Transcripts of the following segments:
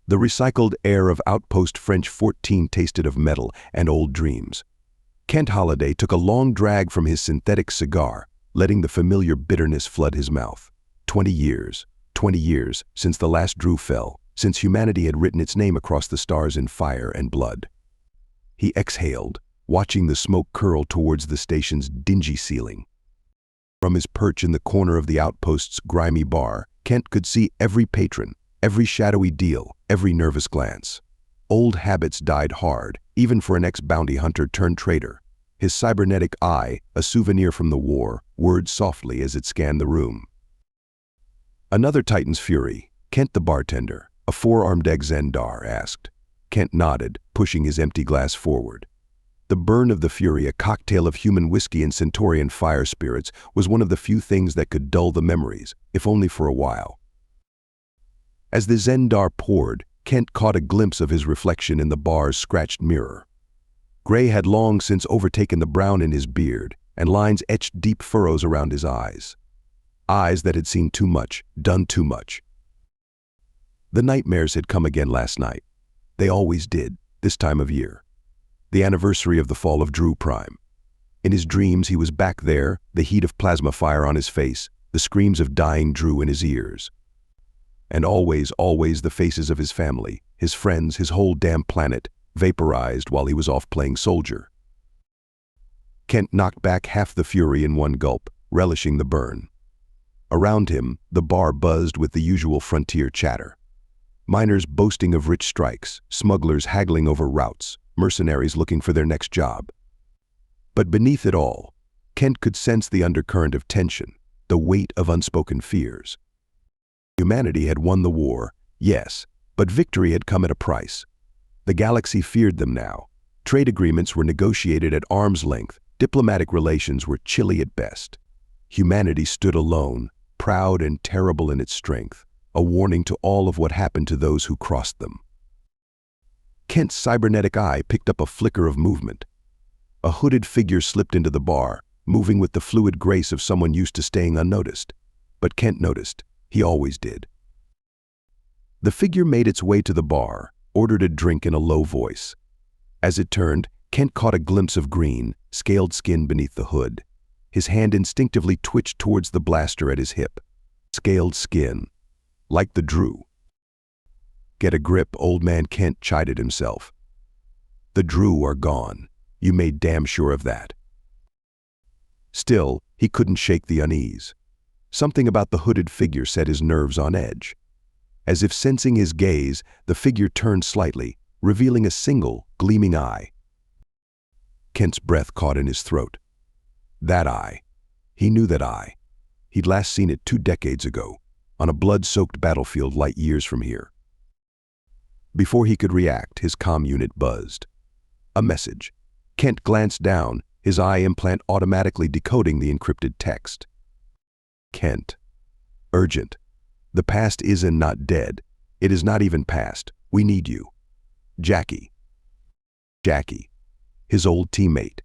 The recycled air of Outpost French 14 tasted of metal and old dreams. Kent Holliday took a long drag from his synthetic cigar, letting the familiar bitterness flood his mouth. 20 years since the last Droo fell, since humanity had written its name across the stars in fire and blood. He exhaled, watching the smoke curl towards the station's dingy ceiling. From his perch in the corner of the outpost's grimy bar, Kent could see every patron, every shadowy deal, every nervous glance. Old habits died hard, even for an ex-bounty hunter turned traitor. His cybernetic eye, a souvenir from the war, whirred softly as it scanned the room. Another Titan's fury, Kent the bartender, a four-armed Xendar, asked. Kent nodded, pushing his empty glass forward. The burn of the fury, a cocktail of human whiskey and Centaurian fire spirits, was one of the few things that could dull the memories, if only for a while. As the Xendar poured, Kent caught a glimpse of his reflection in the bar's scratched mirror. Gray had long since overtaken the brown in his beard, and lines etched deep furrows around his eyes. Eyes that had seen too much, done too much. The nightmares had come again last night. They always did, this time of year. The anniversary of the fall of Droo Prime. In his dreams he was back there, the heat of plasma fire on his face, the screams of dying Droo in his ears. And always the faces of his family, his friends, his whole damn planet, vaporized while he was off playing soldier. Kent knocked back half the fury in one gulp, relishing the burn. Around him, the bar buzzed with the usual frontier chatter. Miners boasting of rich strikes, smugglers haggling over routes, mercenaries looking for their next job. But beneath it all, Kent could sense the undercurrent of tension, the weight of unspoken fears. Humanity had won the war, yes, but victory had come at a price. The galaxy feared them now. Trade agreements were negotiated at arm's length, diplomatic relations were chilly at best. Humanity stood alone, proud and terrible in its strength, a warning to all of what happened to those who crossed them. Kent's cybernetic eye picked up a flicker of movement. A hooded figure slipped into the bar, moving with the fluid grace of someone used to staying unnoticed. But Kent noticed. He always did. The figure made its way to the bar, ordered a drink in a low voice. As it turned, Kent caught a glimpse of green, scaled skin beneath the hood. His hand instinctively twitched towards the blaster at his hip. Scaled skin. Like the Droo. Get a grip, old man, Kent chided himself. The Droo are gone. You made damn sure of that. Still, he couldn't shake the unease. Something about the hooded figure set his nerves on edge. As if sensing his gaze, the figure turned slightly, revealing a single, gleaming eye. Kent's breath caught in his throat. That eye. He knew that eye. He'd last seen it 2 decades ago, on a blood-soaked battlefield light years from here. Before he could react, his comm unit buzzed. A message. Kent glanced down, his eye implant automatically decoding the encrypted text. Kent. Urgent. The past isn't not dead. It is not even past. We need you. Jackie. Jackie. His old teammate.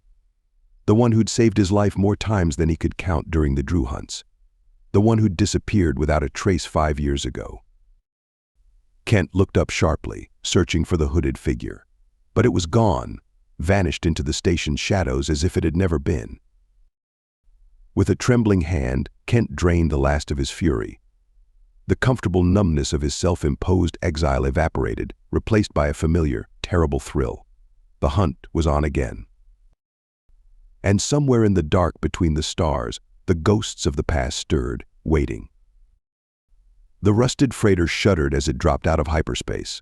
The one who'd saved his life more times than he could count during the Droo hunts. The one who'd disappeared without a trace 5 years ago. Kent looked up sharply, searching for the hooded figure. But it was gone, vanished into the station's shadows as if it had never been. With a trembling hand, Kent drained the last of his fury. The comfortable numbness of his self-imposed exile evaporated, replaced by a familiar, terrible thrill. The hunt was on again. And somewhere in the dark between the stars, the ghosts of the past stirred, waiting. The rusted freighter shuddered as it dropped out of hyperspace.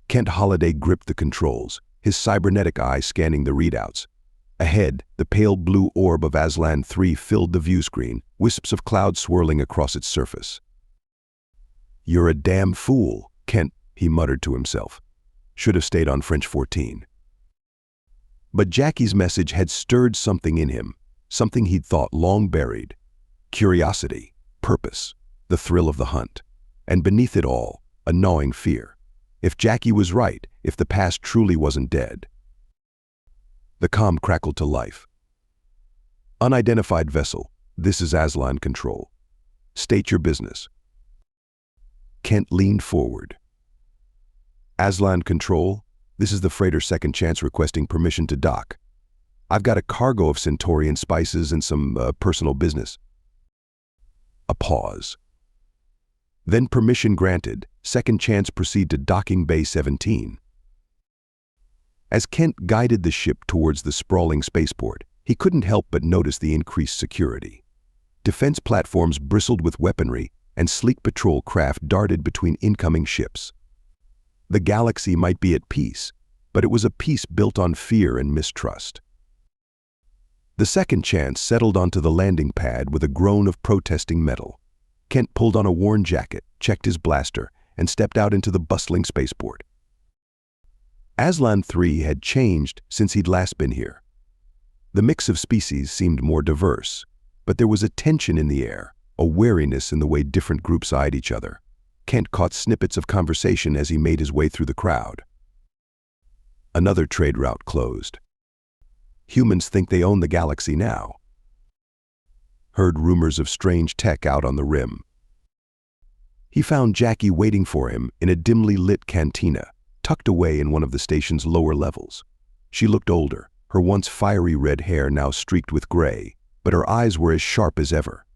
Kent Holliday gripped the controls, his cybernetic eye scanning the readouts. Ahead, the pale blue orb of Aslan 3 filled the view screen, wisps of cloud swirling across its surface. You're a damn fool, Kent, he muttered to himself. Should have stayed on French 14. But Jackie's message had stirred something in him, something he'd thought long buried. Curiosity, purpose, the thrill of the hunt. And beneath it all, a gnawing fear. If Jackie was right, if the past truly wasn't dead. The comm crackled to life. Unidentified vessel, this is Aslan Control. State your business. Kent leaned forward. Aslan Control, this is the freighter Second Chance requesting permission to dock. I've got a cargo of Centaurian spices and some personal business. A pause. Then permission granted, Second Chance proceed to docking Bay 17. As Kent guided the ship towards the sprawling spaceport, he couldn't help but notice the increased security. Defense platforms bristled with weaponry, and sleek patrol craft darted between incoming ships. The galaxy might be at peace, but it was a peace built on fear and mistrust. The Second Chance settled onto the landing pad with a groan of protesting metal. Kent pulled on a worn jacket, checked his blaster, and stepped out into the bustling spaceport. Aslan 3 had changed since he'd last been here. The mix of species seemed more diverse, but there was a tension in the air, a wariness in the way different groups eyed each other. Kent caught snippets of conversation as he made his way through the crowd. Another trade route closed. Humans think they own the galaxy now. Heard rumors of strange tech out on the rim. He found Jackie waiting for him in a dimly lit cantina, tucked away in one of the station's lower levels. She looked older, her once fiery red hair now streaked with gray, but her eyes were as sharp as ever.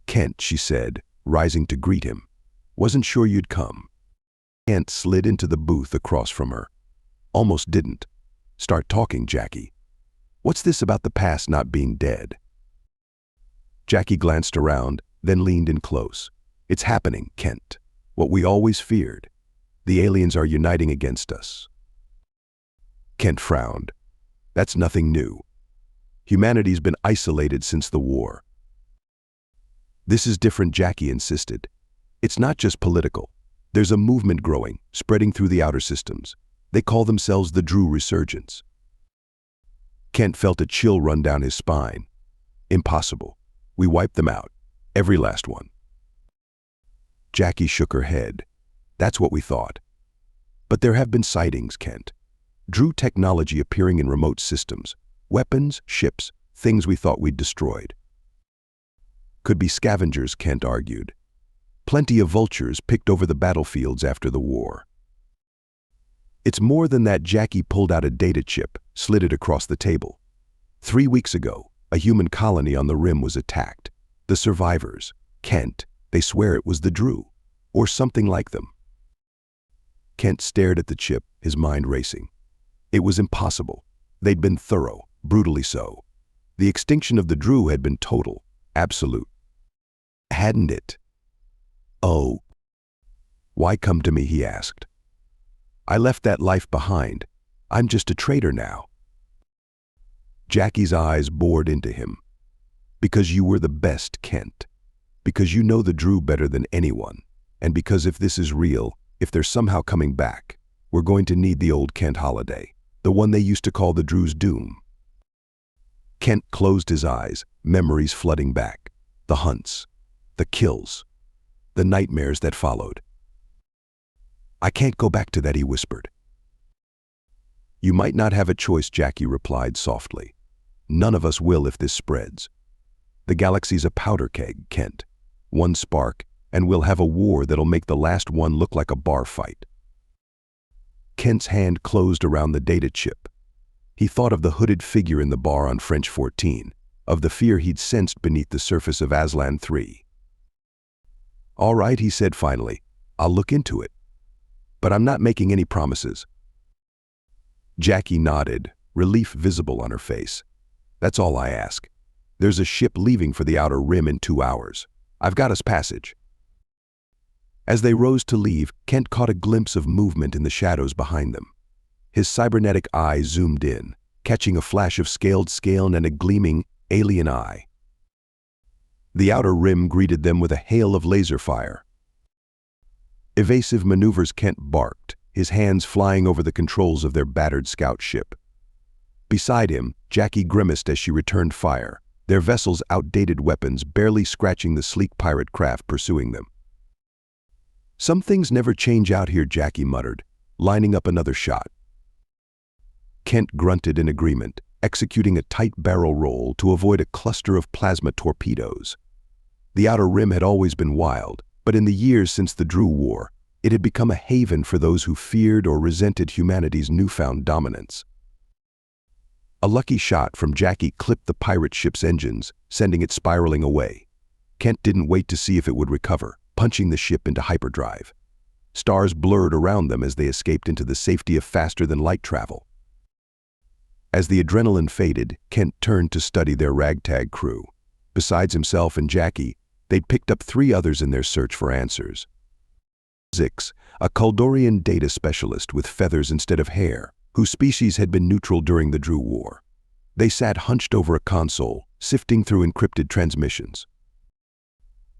"Kent," she said, rising to greet him. "Wasn't sure you'd come." Kent slid into the booth across from her. "Almost didn't. Start talking, Jackie. What's this about the past not being dead?" Jackie glanced around, then leaned in close. "It's happening, Kent. What we always feared. The aliens are uniting against us." Kent frowned. "That's nothing new. Humanity's been isolated since the war." "This is different," Jackie insisted. "It's not just political. There's a movement growing, spreading through the outer systems. They call themselves the Droo Resurgence." Kent felt a chill run down his spine. "Impossible. We wiped them out. Every last one." Jackie shook her head. "That's what we thought. But there have been sightings, Kent. Droo technology appearing in remote systems. Weapons, ships, things we thought we'd destroyed." "Could be scavengers," Kent argued. "Plenty of vultures picked over the battlefields after the war." "It's more than that." Jackie pulled out a data chip, slid it across the table. 3 weeks ago, a human colony on the rim was attacked. The survivors, Kent, they swear it was the Droo, or something like them. Kent stared at the chip, his mind racing. It was impossible. They'd been thorough, brutally so. The extinction of the Droo had been total, absolute. Hadn't it? "Oh. Why come to me?" he asked. "I left that life behind. I'm just a trader now." Jackie's eyes bored into him. "Because you were the best, Kent. Because you know the Droo better than anyone. And because if this is real, if they're somehow coming back, we're going to need the old Kent Holiday, the one they used to call the Droo's Doom." Kent closed his eyes, memories flooding back. The hunts, the kills, the nightmares that followed. "I can't go back to that," he whispered. "You might not have a choice," Jackie replied softly. "None of us will if this spreads. The galaxy's a powder keg, Kent. One spark, and we'll have a war that'll make the last one look like a bar fight." Kent's hand closed around the data chip. He thought of the hooded figure in the bar on French 14, of the fear he'd sensed beneath the surface of Aslan 3. "All right," he said finally. "I'll look into it. But I'm not making any promises." Jackie nodded, relief visible on her face. "That's all I ask. There's a ship leaving for the outer rim in 2 hours. I've got us passage." As they rose to leave, Kent caught a glimpse of movement in the shadows behind them. His cybernetic eye zoomed in, catching a flash of scaled scale and a gleaming, alien eye. The outer rim greeted them with a hail of laser fire. Evasive maneuvers, Kent barked, his hands flying over the controls of their battered scout ship. Beside him, Jackie grimaced as she returned fire, their vessel's outdated weapons barely scratching the sleek pirate craft pursuing them. "Some things never change out here," Jackie muttered, lining up another shot. Kent grunted in agreement, executing a tight barrel roll to avoid a cluster of plasma torpedoes. The outer rim had always been wild, but in the years since the Droo War, It had become a haven for those who feared or resented humanity's newfound dominance. A lucky shot from Jackie clipped the pirate ship's engines, sending it spiraling away. Kent didn't wait to see if it would recover, punching the ship into hyperdrive. Stars blurred around them as they escaped into the safety of faster-than-light travel. As the adrenaline faded, Kent turned to study their ragtag crew. Besides himself and Jackie, they'd picked up 3 others in their search for answers. Zix, a Kuldorian data specialist with feathers instead of hair, whose species had been neutral during the Droo War. They sat hunched over a console, sifting through encrypted transmissions.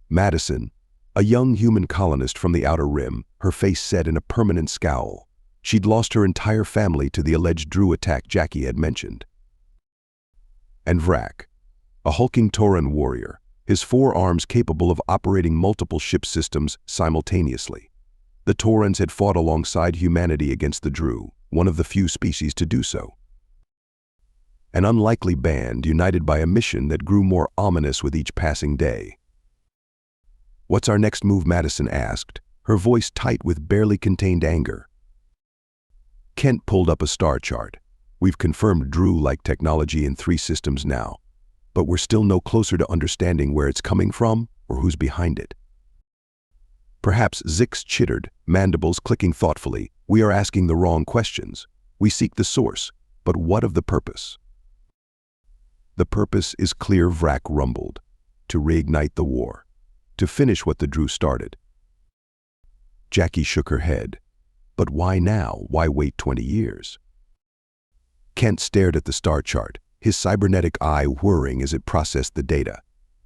Madison, a young human colonist from the Outer Rim, her face set in a permanent scowl. She'd lost her entire family to the alleged Droo attack Jackie had mentioned. And Vrak, a hulking Tauran warrior, his 4 arms capable of operating multiple ship systems simultaneously. The Taurans had fought alongside humanity against the Droo, one of the few species to do so. An unlikely band united by a mission that grew more ominous with each passing day. "What's our next move?" Madison asked, her voice tight with barely contained anger. Kent pulled up a star chart. "We've confirmed Droo-like technology in 3 systems now, but we're still no closer to understanding where it's coming from or who's behind it." Perhaps Zix chittered, mandibles clicking thoughtfully. "We are asking the wrong questions. We seek the source, but what of the purpose?" "The purpose is clear," Vrak rumbled. "To reignite the war. To finish what the Droo started." Jackie shook her head. "But why now? Why wait 20 years? Kent stared at the star chart, his cybernetic eye whirring as it processed the data.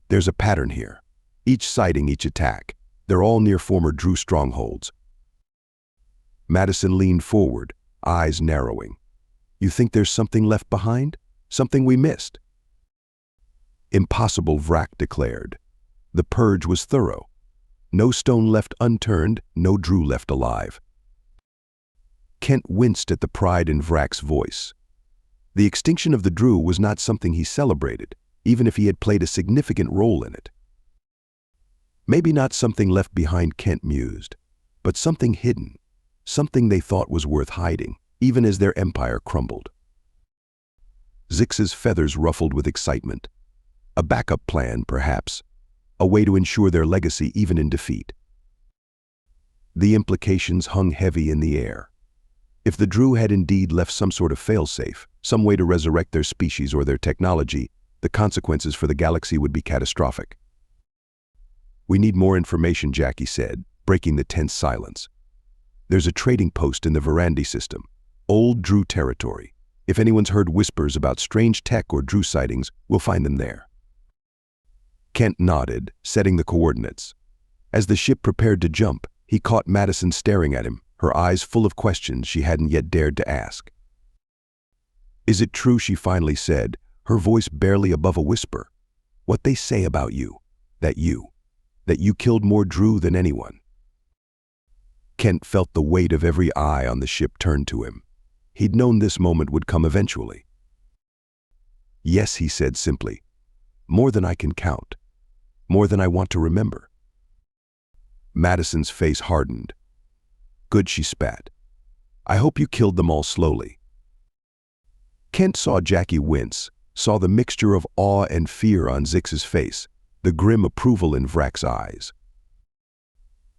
"There's a pattern here. Each sighting, each attack. They're all near former Droo strongholds." Madison leaned forward, eyes narrowing. "You think there's something left behind? Something we missed?" "Impossible," Vrak declared. "The purge was thorough. No stone left unturned, no Droo left alive." Kent winced at the pride in Vrak's voice. The extinction of the Droo was not something he celebrated, even if he had played a significant role in it. Maybe not something left behind, Kent mused, but something hidden, something they thought was worth hiding, even as their empire crumbled. Zix's feathers ruffled with excitement. A backup plan, perhaps, a way to ensure their legacy even in defeat. The implications hung heavy in the air. If the Droo had indeed left some sort of failsafe, some way to resurrect their species or their technology, the consequences for the galaxy would be catastrophic. "We need more information," Jackie said, breaking the tense silence. "There's a trading post in the Verandi system, old Droo territory. If anyone's heard whispers about strange tech or Droo sightings, we'll find them there." Kent nodded, setting the coordinates. As the ship prepared to jump, he caught Madison staring at him, her eyes full of questions she hadn't yet dared to ask. "Is it true," she finally said, her voice barely above a whisper, "what they say about you, that you killed more Droo than anyone?" Kent felt the weight of every eye on the ship turned to him. He'd known this moment would come eventually. "Yes," he said simply. "More than I can count. More than I want to remember." Madison's face hardened. "Good," she spat. "I hope you killed them all slowly." Kent saw Jackie wince, saw the mixture of awe and fear on Zix's face, the grim approval in Vrak's eyes.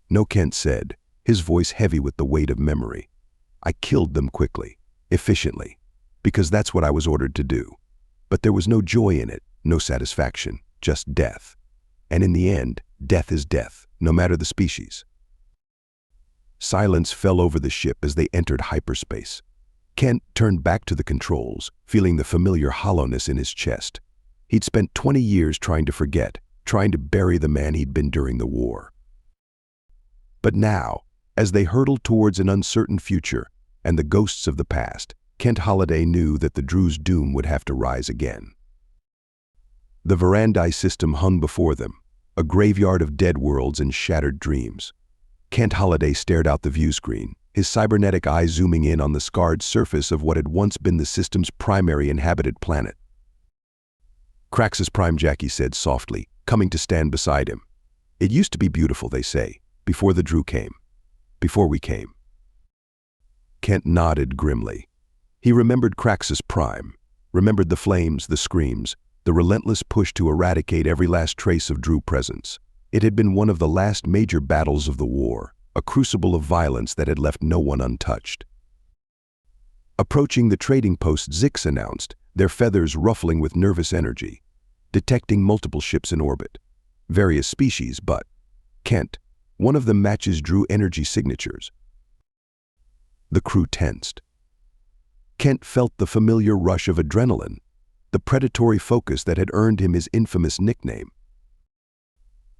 "No," Kent said, his voice heavy with the weight of memory. "I killed them quickly, efficiently, because that's what I was ordered to do. But there was no joy in it, no satisfaction, just death. And in the end, death is death, no matter the species." Silence fell over the ship as they entered hyperspace. Kent turned back to the controls, feeling the familiar hollowness in his chest. He'd spent 20 years trying to forget, trying to bury the man he'd been during the war. But now, as they hurtled towards an uncertain future and the ghosts of the past, Kent Holliday knew that the Droo's doom would have to rise again. The Verandi system hung before them, a graveyard of dead worlds and shattered dreams. Kent Holliday stared out the view screen, his cybernetic eye zooming in on the scarred surface of what had once been the system's primary inhabited planet. "Craxus Prime," Jackie said softly, coming to stand beside him. "It used to be beautiful, they say, before the Droo came. before we came. Kent nodded grimly. He remembered Craxus Prime, remembered the flames, the screams, the relentless push to eradicate every last trace of Droo presence. It had been one of the last major battles of the war, a crucible of violence that had left no one untouched. Approaching the trading post, Zix announced, their feathers ruffling with nervous energy, detecting multiple ships in orbit. Various species, but Kent, one of them matches Droo energy signatures. The crew tensed. Kent felt the familiar rush of adrenaline, the predatory focus that had earned him his infamous nickname.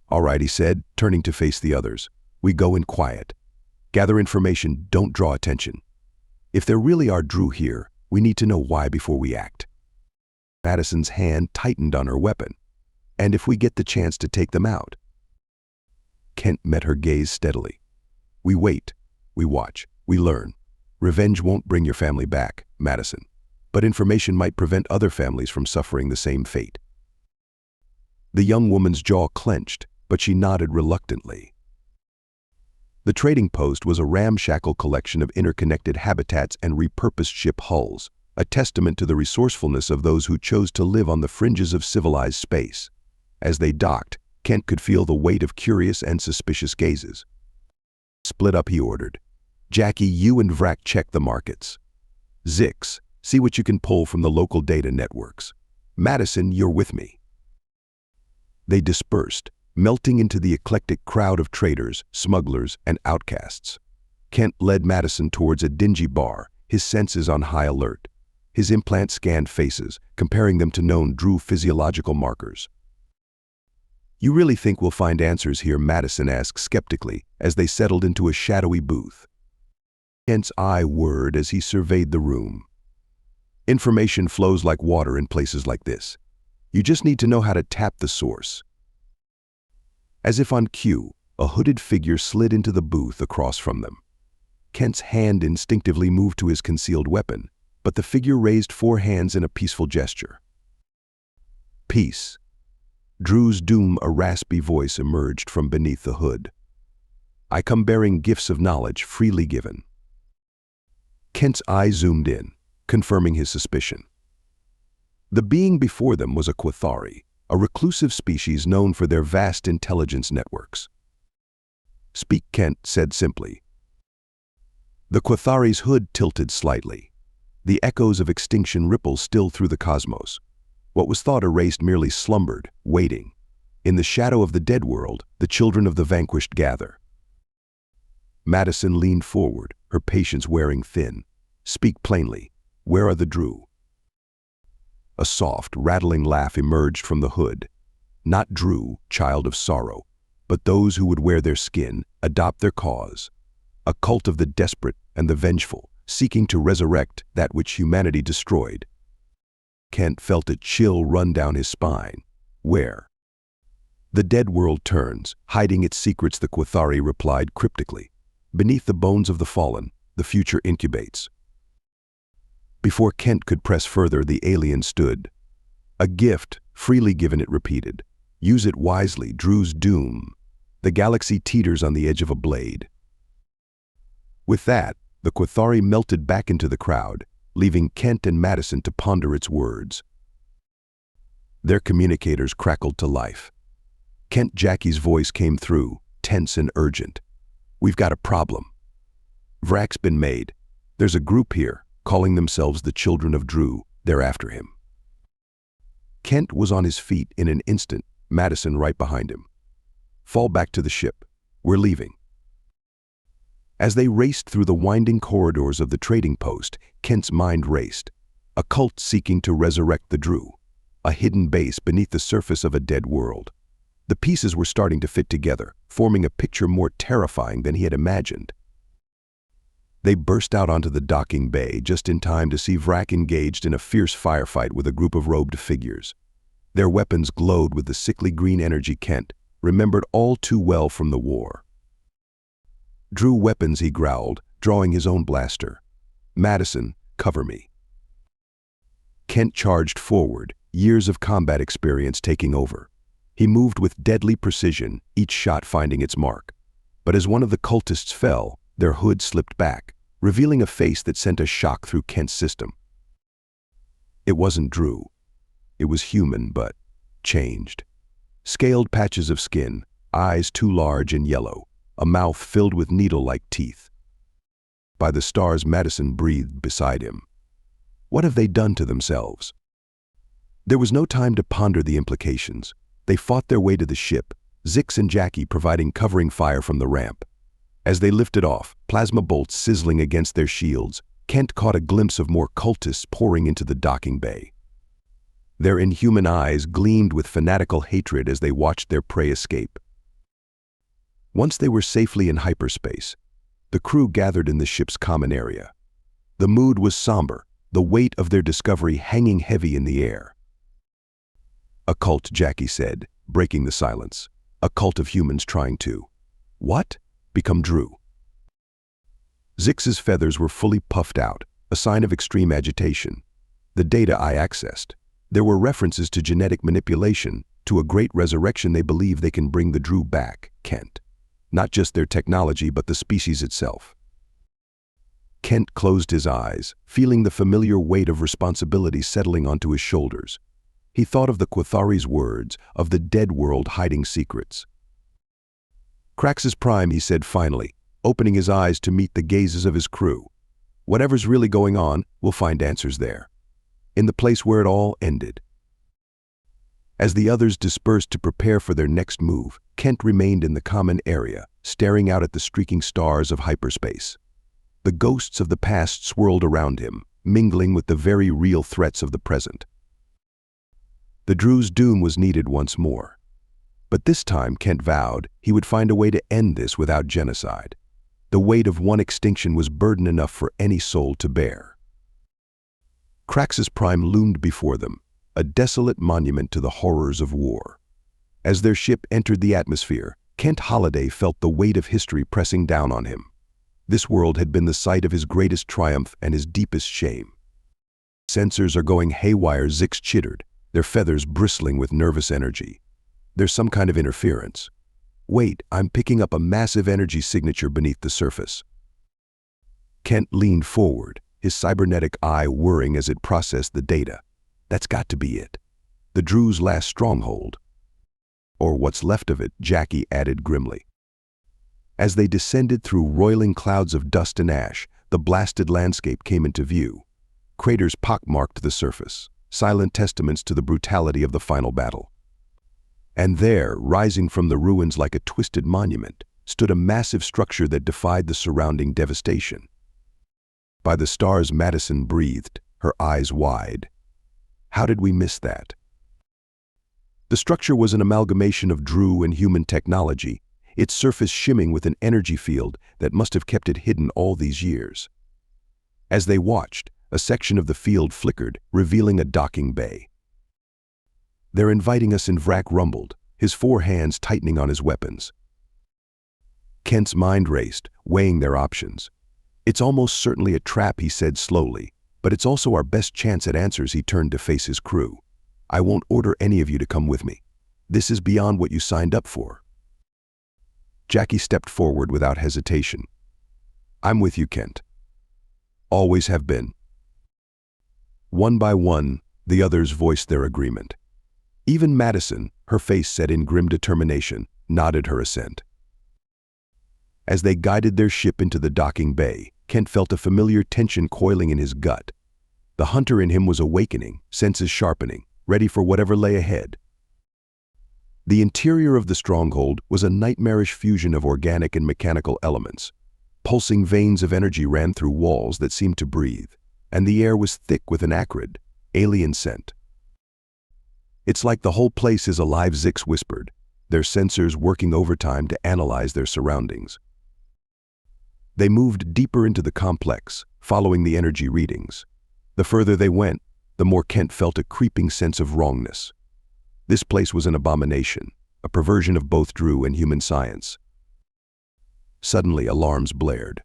"All right," he said, turning to face the others. "We go in quiet. Gather information, don't draw attention. If there really are Droo here, we need to know why before we act." Madison's hand tightened on her weapon. "And if we get the chance to take them out?" Kent met her gaze steadily. "We wait, we watch, we learn. Revenge won't bring your family back, Madison, but information might prevent other families from suffering the same fate." The young woman's jaw clenched, but she nodded reluctantly. The trading post was a ramshackle collection of interconnected habitats and repurposed ship hulls, a testament to the resourcefulness of those who chose to live on the fringes of civilized space. As they docked, Kent could feel the weight of curious and suspicious gazes. "Split up," he ordered. "Jackie, you and Vrak check the markets. Zix, see what you can pull from the local data networks. Madison, you're with me." They dispersed, melting into the eclectic crowd of traders, smugglers, and outcasts. Kent led Madison towards a dingy bar, his senses on high alert. His implant scanned faces, comparing them to known Droo physiological markers. "You really think we'll find answers here?" Madison asked skeptically as they settled into a shadowy booth. Kent's eye whirred as he surveyed the room. "Information flows like water in places like this. You just need to know how to tap the source." As if on cue, a hooded figure slid into the booth across from them. Kent's hand instinctively moved to his concealed weapon, but the figure raised 4 hands in a peaceful gesture. "Peace." Droo's doom, a raspy voice emerged from beneath the hood. "I come bearing gifts of knowledge freely given." Kent's eye zoomed in, confirming his suspicion. The being before them was a Quathari, a reclusive species known for their vast intelligence networks. "Speak," Kent said simply. The Quathari's hood tilted slightly. The echoes of extinction rippled still through the cosmos. What was thought erased merely slumbered, waiting. In the shadow of the dead world, the children of the vanquished gather. Madison leaned forward, her patience wearing thin. "Speak plainly. Where are the Droo?" A soft, rattling laugh emerged from the hood. "Not Droo, child of sorrow, but those who would wear their skin, adopt their cause. A cult of the desperate and the vengeful, seeking to resurrect that which humanity destroyed." Kent felt a chill run down his spine. "Where?" "The dead world turns, hiding its secrets," the Quathari replied cryptically. "Beneath the bones of the fallen, the future incubates." Before Kent could press further, the alien stood. "A gift, freely given," it repeated. "Use it wisely, Droo's doom. The galaxy teeters on the edge of a blade." With that, the Quathari melted back into the crowd, leaving Kent and Madison to ponder its words. Their communicators crackled to life. Kent Jackie's voice came through, tense and urgent. "We've got a problem. Vrak's been made. There's a group here, calling themselves the Children of Droo. They're after him." Kent was on his feet in an instant, Madison right behind him. "Fall back to the ship. We're leaving." As they raced through the winding corridors of the trading post, Kent's mind raced. A cult seeking to resurrect the Droo. A hidden base beneath the surface of a dead world. The pieces were starting to fit together, forming a picture more terrifying than he had imagined. They burst out onto the docking bay just in time to see Vrak engaged in a fierce firefight with a group of robed figures. Their weapons glowed with the sickly green energy Kent remembered all too well from the war. "Droo weapons," he growled, drawing his own blaster. "Madison, cover me." Kent charged forward, years of combat experience taking over. He moved with deadly precision, each shot finding its mark. But as one of the cultists fell, Their hood slipped back, revealing a face that sent a shock through Kent's system. It wasn't Droo. It was human, but changed. Scaled patches of skin, eyes too large and yellow, a mouth filled with needle-like teeth. By the stars, Madison breathed beside him. What have they done to themselves? There was no time to ponder the implications. They fought their way to the ship, Zix and Jackie providing covering fire from the ramp. As they lifted off, plasma bolts sizzling against their shields, Kent caught a glimpse of more cultists pouring into the docking bay. Their inhuman eyes gleamed with fanatical hatred as they watched their prey escape. Once they were safely in hyperspace, the crew gathered in the ship's common area. The mood was somber, the weight of their discovery hanging heavy in the air. "A cult," Jackie said, breaking the silence. "A cult of humans trying to—" "What?" "Become Droo." Zix's feathers were fully puffed out, a sign of extreme agitation. "The data I accessed. There were references to genetic manipulation, to a great resurrection. They believe they can bring the Droo back, Kent. Not just their technology, but the species itself." Kent closed his eyes, feeling the familiar weight of responsibility settling onto his shoulders. He thought of the Quathari's words, of the dead world hiding secrets. "Crax's prime," he said finally, opening his eyes to meet the gazes of his crew. "Whatever's really going on, we'll find answers there. In the place where it all ended." As the others dispersed to prepare for their next move, Kent remained in the common area, staring out at the streaking stars of hyperspace. The ghosts of the past swirled around him, mingling with the very real threats of the present. The Droo's doom was needed once more. But this time, Kent vowed, he would find a way to end this without genocide. The weight of one extinction was burden enough for any soul to bear. Crax's prime loomed before them, a desolate monument to the horrors of war. As their ship entered the atmosphere, Kent Holliday felt the weight of history pressing down on him. This world had been the site of his greatest triumph and his deepest shame. "Sensors are going haywire," Zix chittered, their feathers bristling with nervous energy. "There's some kind of interference. Wait, I'm picking up a massive energy signature beneath the surface." Kent leaned forward, his cybernetic eye whirring as it processed the data. That's got to be it. The Droo's last stronghold. "Or what's left of it," Jackie added grimly. As they descended through roiling clouds of dust and ash, the blasted landscape came into view. Craters pockmarked the surface, silent testaments to the brutality of the final battle. And there, rising from the ruins like a twisted monument, stood a massive structure that defied the surrounding devastation. By the stars, Madison breathed, her eyes wide. How did we miss that? The structure was an amalgamation of Droo and human technology, its surface shimming with an energy field that must have kept it hidden all these years. As they watched, a section of the field flickered, revealing a docking bay. "They're inviting us in," Vrak rumbled, his four hands tightening on his weapons. Kent's mind raced, weighing their options. "It's almost certainly a trap," he said slowly, "but it's also our best chance at answers." He turned to face his crew. "I won't order any of you to come with me. This is beyond what you signed up for." Jackie stepped forward without hesitation. "I'm with you, Kent. Always have been." One by one, the others voiced their agreement. Even Madison, her face set in grim determination, nodded her assent. As they guided their ship into the docking bay, Kent felt a familiar tension coiling in his gut. The hunter in him was awakening, senses sharpening, ready for whatever lay ahead. The interior of the stronghold was a nightmarish fusion of organic and mechanical elements. Pulsing veins of energy ran through walls that seemed to breathe, and the air was thick with an acrid, alien scent. "It's like the whole place is alive," Zix whispered, their sensors working overtime to analyze their surroundings. They moved deeper into the complex, following the energy readings. The further they went, the more Kent felt a creeping sense of wrongness. This place was an abomination, a perversion of both Droo and human science. Suddenly, alarms blared.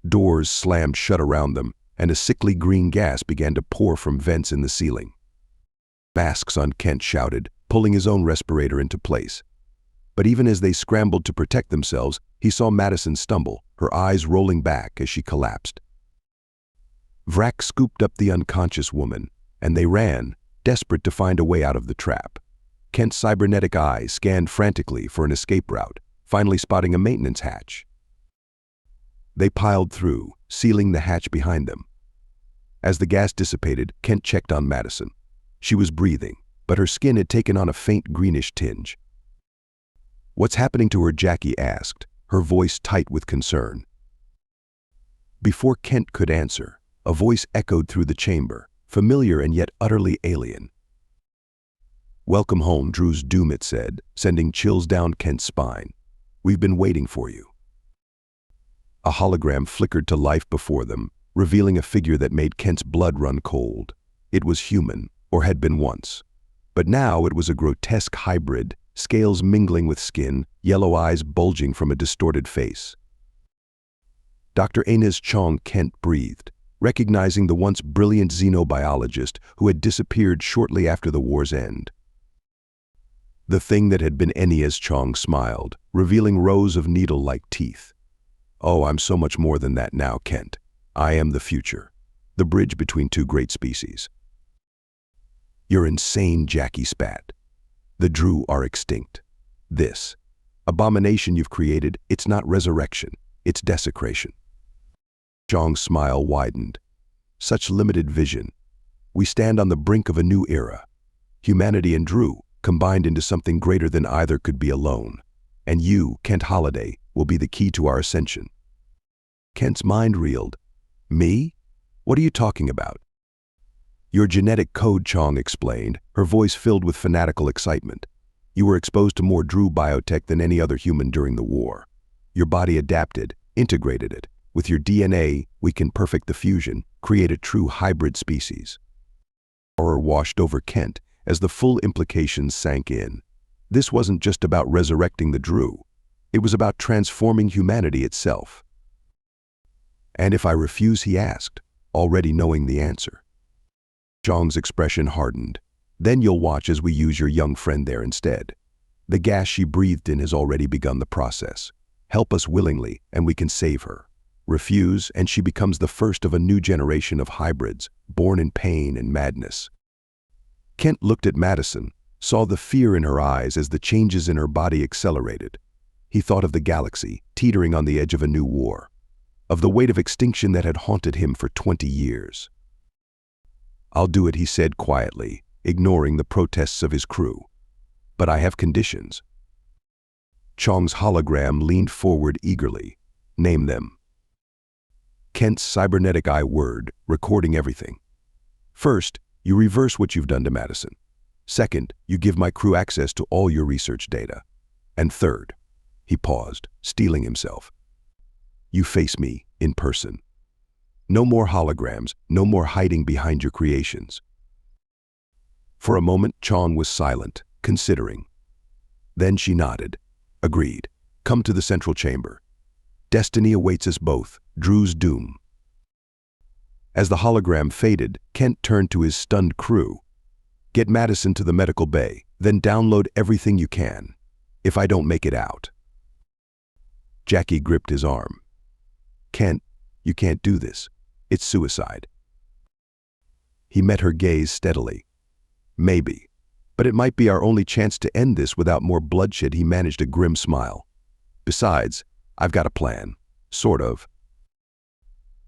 Doors slammed shut around them, and a sickly green gas began to pour from vents in the ceiling. "Masks on," Kent shouted, pulling his own respirator into place. But even as they scrambled to protect themselves, he saw Madison stumble, her eyes rolling back as she collapsed. Vrak scooped up the unconscious woman, and they ran, desperate to find a way out of the trap. Kent's cybernetic eyes scanned frantically for an escape route, finally spotting a maintenance hatch. They piled through, sealing the hatch behind them. As the gas dissipated, Kent checked on Madison. She was breathing, but her skin had taken on a faint greenish tinge. "What's happening to her?" Jackie asked, her voice tight with concern. Before Kent could answer, a voice echoed through the chamber, familiar and yet utterly alien. "Welcome home, Droo's doom," it said, sending chills down Kent's spine. "We've been waiting for you." A hologram flickered to life before them, revealing a figure that made Kent's blood run cold. It was human, or had been once. But now it was a grotesque hybrid, scales mingling with skin, yellow eyes bulging from a distorted face. Dr. Inez Chong, Kent breathed, recognizing the once brilliant xenobiologist who had disappeared shortly after the war's end. The thing that had been Inez Chong smiled, revealing rows of needle-like teeth. "Oh, I'm so much more than that now, Kent. I am the future, the bridge between two great species." "You're insane," Jackie spat. "The Droo are extinct. This abomination you've created, it's not resurrection, it's desecration." Chong's smile widened. "Such limited vision. We stand on the brink of a new era. Humanity and Droo combined into something greater than either could be alone. And you, Kent Holliday, will be the key to our ascension." Kent's mind reeled. "Me? What are you talking about?" "Your genetic code," Chong explained, her voice filled with fanatical excitement. "You were exposed to more Droo biotech than any other human during the war. Your body adapted, integrated it. With your DNA, we can perfect the fusion, create a true hybrid species." Horror washed over Kent as the full implications sank in. This wasn't just about resurrecting the Droo. It was about transforming humanity itself. "And if I refuse?" he asked, already knowing the answer. Chong's expression hardened. "Then you'll watch as we use your young friend there instead. The gas she breathed in has already begun the process. Help us willingly, and we can save her. Refuse, and she becomes the first of a new generation of hybrids, born in pain and madness." Kent looked at Madison, saw the fear in her eyes as the changes in her body accelerated. He thought of the galaxy, teetering on the edge of a new war, of the weight of extinction that had haunted him for 20 years. "I'll do it," he said quietly, ignoring the protests of his crew. "But I have conditions." Chong's hologram leaned forward eagerly. "Name them." Kent's cybernetic eye whirred, recording everything. "First, you reverse what you've done to Madison. Second, you give my crew access to all your research data. And third," he paused, steeling himself, "you face me in person. No more holograms, no more hiding behind your creations." For a moment, Chong was silent, considering. Then she nodded. "Agreed. Come to the central chamber. Destiny awaits us both, Droo's doom." As the hologram faded, Kent turned to his stunned crew. "Get Madison to the medical bay, then download everything you can. If I don't make it out." Jackie gripped his arm. "Kent, you can't do this. It's suicide." He met her gaze steadily. "Maybe, but it might be our only chance to end this without more bloodshed." He managed a grim smile. "Besides, I've got a plan. Sort of."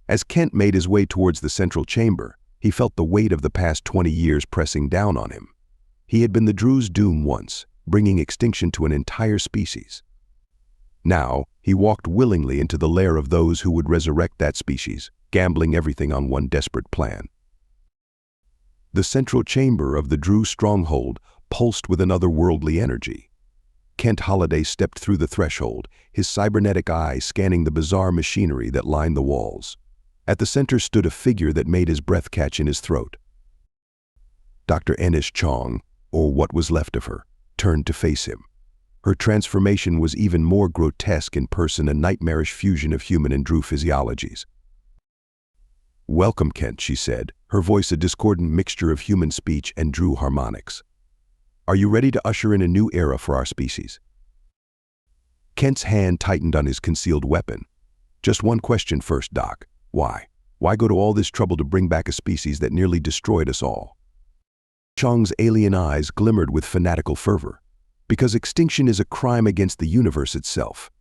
As Kent made his way towards the central chamber, he felt the weight of the past 20 years pressing down on him. He had been the Droo's doom once, bringing extinction to an entire species. Now, he walked willingly into the lair of those who would resurrect that species, gambling everything on one desperate plan. The central chamber of the Droo stronghold pulsed with an otherworldly energy. Kent Holliday stepped through the threshold, his cybernetic eye scanning the bizarre machinery that lined the walls. At the center stood a figure that made his breath catch in his throat. Dr. Inez Chong, or what was left of her, turned to face him. Her transformation was even more grotesque in person, a nightmarish fusion of human and Droo physiologies. "Welcome, Kent," she said, her voice a discordant mixture of human speech and Droo harmonics. "Are you ready to usher in a new era for our species?" Kent's hand tightened on his concealed weapon. Just one question first, Doc. Why? Why go to all this trouble to bring back a species that nearly destroyed us all? Chong's alien eyes glimmered with fanatical fervor. Because extinction is a crime against the universe itself.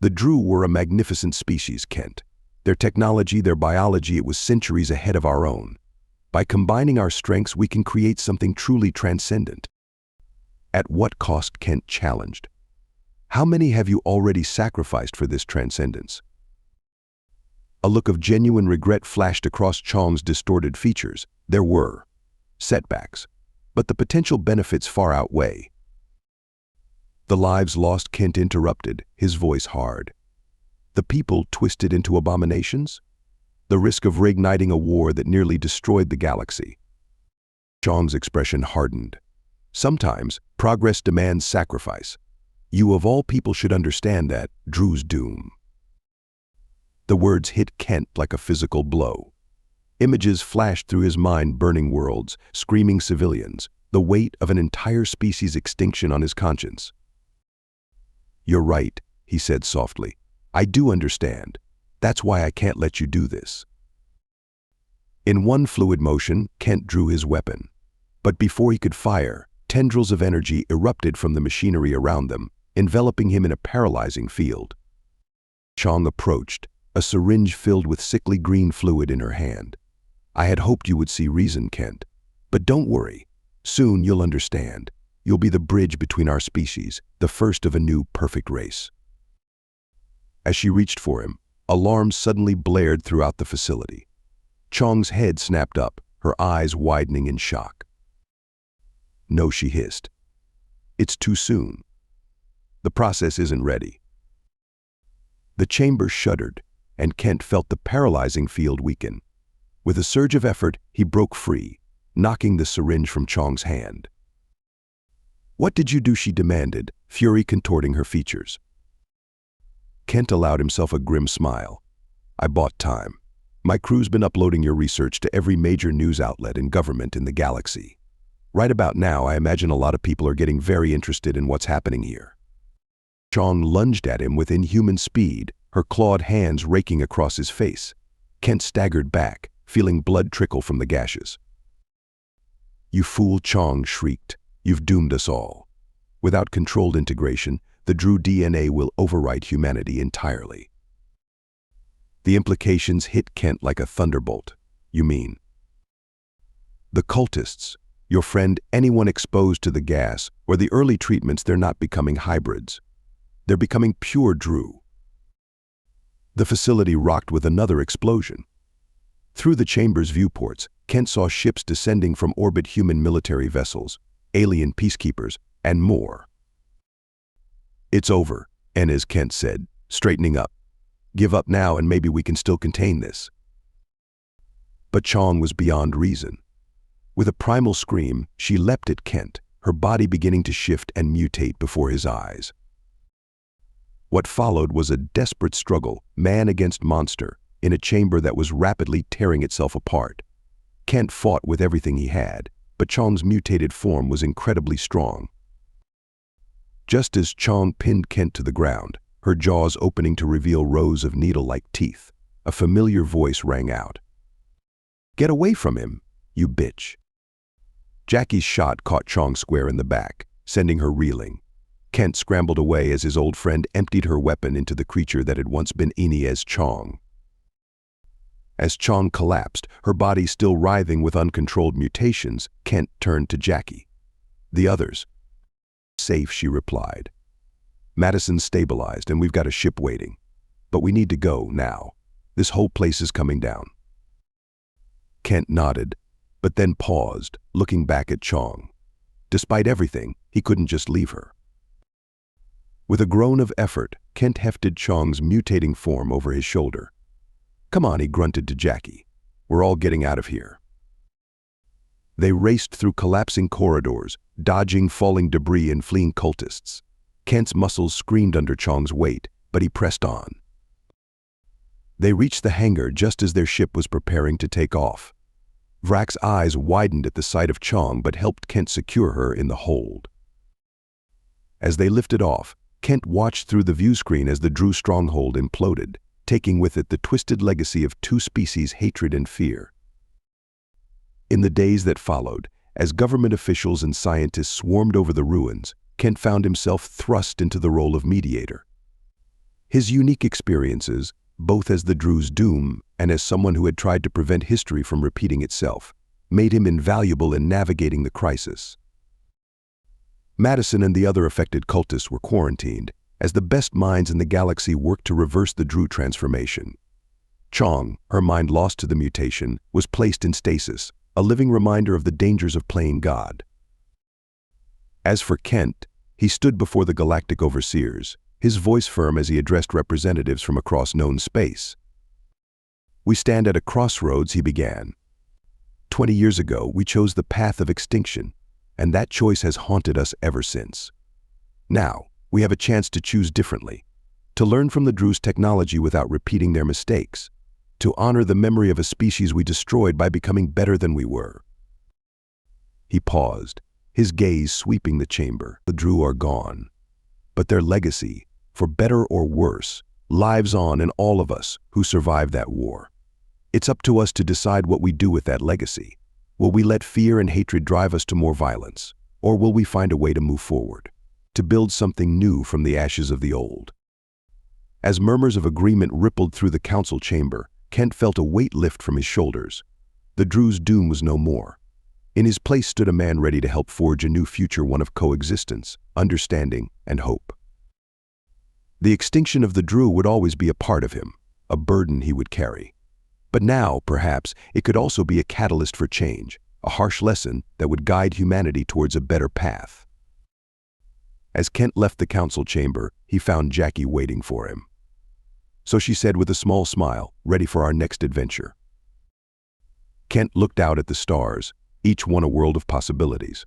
The Droo were a magnificent species, Kent. Their technology, their biology, it was centuries ahead of our own. By combining our strengths, we can create something truly transcendent. At what cost? Kent challenged. How many have you already sacrificed for this transcendence? A look of genuine regret flashed across Chong's distorted features. There were setbacks, but the potential benefits far outweigh. The lives lost, Kent interrupted, his voice hard. The people twisted into abominations? The risk of reigniting a war that nearly destroyed the galaxy. Chong's expression hardened. Sometimes, progress demands sacrifice. You of all people should understand that, Droo's doom. The words hit Kent like a physical blow. Images flashed through his mind, burning worlds, screaming civilians, the weight of an entire species' extinction on his conscience. You're right, he said softly. I do understand. That's why I can't let you do this. In one fluid motion, Kent drew his weapon. But before he could fire, tendrils of energy erupted from the machinery around them, enveloping him in a paralyzing field. Chong approached, a syringe filled with sickly green fluid in her hand. I had hoped you would see reason, Kent. But don't worry. Soon you'll understand. You'll be the bridge between our species, the first of a new perfect race. As she reached for him, alarms suddenly blared throughout the facility. Chong's head snapped up, her eyes widening in shock. No, she hissed. It's too soon. The process isn't ready. The chamber shuddered, and Kent felt the paralyzing field weaken. With a surge of effort, he broke free, knocking the syringe from Chong's hand. What did you do? She demanded, fury contorting her features. Kent allowed himself a grim smile. I bought time. My crew's been uploading your research to every major news outlet and government in the galaxy. Right about now, I imagine a lot of people are getting very interested in what's happening here. Chong lunged at him with inhuman speed, her clawed hands raking across his face. Kent staggered back, feeling blood trickle from the gashes. You fool, Chong shrieked. You've doomed us all. Without controlled integration, the Droo DNA will overwrite humanity entirely. The implications hit Kent like a thunderbolt. You mean? The cultists, your friend, anyone exposed to the gas or the early treatments, they're not becoming hybrids. They're becoming pure Droo. The facility rocked with another explosion. Through the chamber's viewports, Kent saw ships descending from orbit, human military vessels, alien peacekeepers, and more. It's over, as Kent said, straightening up. Give up now and maybe we can still contain this. But Chong was beyond reason. With a primal scream, she leapt at Kent, her body beginning to shift and mutate before his eyes. What followed was a desperate struggle, man against monster, in a chamber that was rapidly tearing itself apart. Kent fought with everything he had, but Chong's mutated form was incredibly strong. Just as Chong pinned Kent to the ground, her jaws opening to reveal rows of needle-like teeth, a familiar voice rang out. Get away from him, you bitch. Jackie's shot caught Chong square in the back, sending her reeling. Kent scrambled away as his old friend emptied her weapon into the creature that had once been Inez Chong. As Chong collapsed, her body still writhing with uncontrolled mutations, Kent turned to Jackie. The others. Safe, she replied. Madison's stabilized and we've got a ship waiting. But we need to go now. This whole place is coming down. Kent nodded, but then paused, looking back at Chong. Despite everything, he couldn't just leave her. With a groan of effort, Kent hefted Chong's mutating form over his shoulder. Come on, he grunted to Jackie. We're all getting out of here. They raced through collapsing corridors, dodging falling debris and fleeing cultists. Kent's muscles screamed under Chong's weight, but he pressed on. They reached the hangar just as their ship was preparing to take off. Vrak's eyes widened at the sight of Chong but helped Kent secure her in the hold. As they lifted off, Kent watched through the view screen as the Droo stronghold imploded, taking with it the twisted legacy of two species' hatred and fear. In the days that followed, as government officials and scientists swarmed over the ruins, Kent found himself thrust into the role of mediator. His unique experiences, both as the Droo's doom and as someone who had tried to prevent history from repeating itself, made him invaluable in navigating the crisis. Madison and the other affected cultists were quarantined, as the best minds in the galaxy worked to reverse the Droo transformation. Chong, her mind lost to the mutation, was placed in stasis, a living reminder of the dangers of playing God. As for Kent, he stood before the galactic overseers, his voice firm as he addressed representatives from across known space. "We stand at a crossroads," he began. 20 years ago, we chose the path of extinction, and that choice has haunted us ever since. Now, we have a chance to choose differently, to learn from the Droo's technology without repeating their mistakes, to honor the memory of a species we destroyed by becoming better than we were. He paused, his gaze sweeping the chamber. The Droo are gone, but their legacy, for better or worse, lives on in all of us who survived that war. It's up to us to decide what we do with that legacy. Will we let fear and hatred drive us to more violence, or will we find a way to move forward, to build something new from the ashes of the old? As murmurs of agreement rippled through the council chamber, Kent felt a weight lift from his shoulders. The Droo's doom was no more. In his place stood a man ready to help forge a new future, one of coexistence, understanding, and hope. The extinction of the Droo would always be a part of him, a burden he would carry. But now, perhaps, it could also be a catalyst for change, a harsh lesson that would guide humanity towards a better path. As Kent left the council chamber, he found Jackie waiting for him. So she said with a small smile, "Ready for our next adventure?" Kent looked out at the stars, each one a world of possibilities.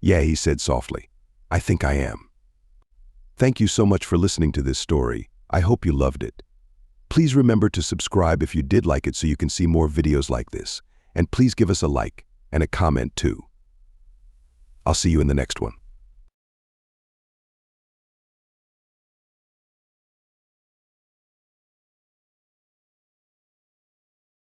"Yeah," he said softly, "I think I am." Thank you so much for listening to this story. I hope you loved it. Please remember to subscribe if you did like it so you can see more videos like this. And please give us a like and a comment too. I'll see you in the next one.